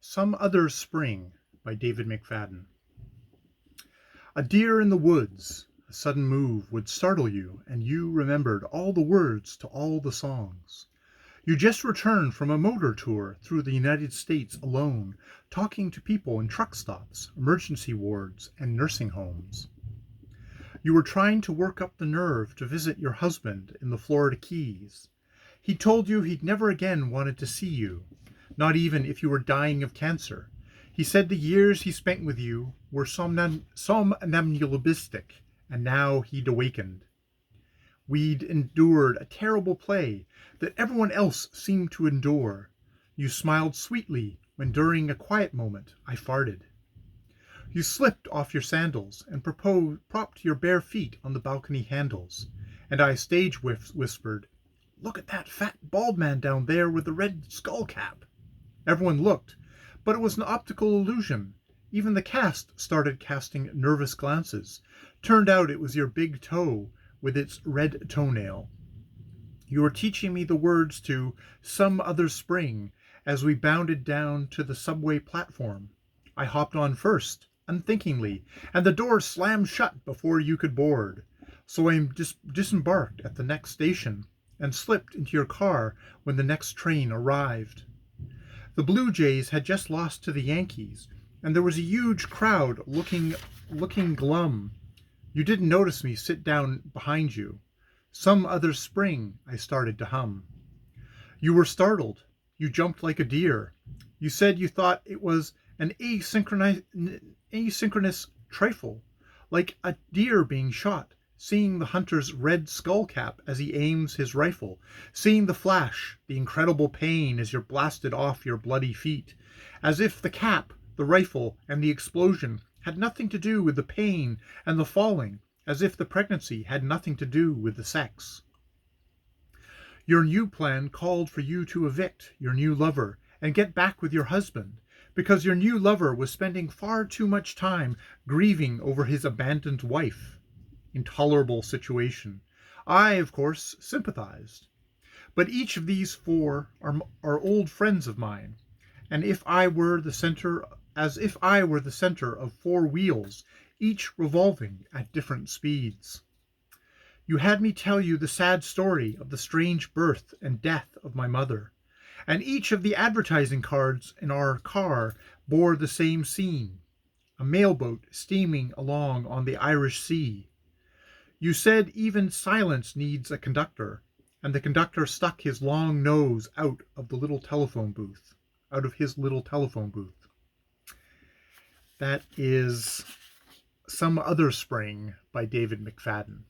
Some Other Spring by David McFadden. A deer in the woods, a sudden move would startle you, and you remembered all the words to all the songs. You just returned from a motor tour through the United States alone, talking to people in truck stops, emergency wards, and nursing homes. You were trying to work up the nerve to visit your husband in the Florida Keys. He told you he'd never again wanted to see you, not even if you were dying of cancer. He said the years he spent with you were somnambulistic, and now he'd awakened. We'd endured a terrible play that everyone else seemed to endure. You smiled sweetly when during a quiet moment I farted. You slipped off your sandals and propped your bare feet on the balcony handles, and I stage whispered, "Look at that fat bald man down there with the red skull cap." Everyone looked, but it was an optical illusion. Even the cast started casting nervous glances. Turned out it was your big toe with its red toenail. You were teaching me the words to Some Other Spring as we bounded down to the subway platform. I hopped on first, unthinkingly, and the door slammed shut before you could board. So I disembarked at the next station and slipped into your car when the next train arrived. The Blue Jays had just lost to the Yankees, and there was a huge crowd looking glum. You didn't notice me sit down behind you. Some Other Spring, I started to hum. You were startled. You jumped like a deer. You said you thought it was an asynchronous trifle, like a deer being shot, seeing the hunter's red skull cap as he aims his rifle, seeing the flash, the incredible pain as you're blasted off your bloody feet, as if the cap, the rifle, and the explosion had nothing to do with the pain and the falling, as if the pregnancy had nothing to do with the sex. Your new plan called for you to evict your new lover and get back with your husband, because your new lover was spending far too much time grieving over his abandoned wife. Intolerable situation. I, of course, sympathized. But each of these four are old friends of mine, and if I were the center of four wheels, each revolving at different speeds. You had me tell you the sad story of the strange birth and death of my mother, and each of the advertising cards in our car bore the same scene, a mailboat steaming along on the Irish Sea. You said even silence needs a conductor, and the conductor stuck his long nose out of his little telephone booth. That is Some Other Spring by David McFadden.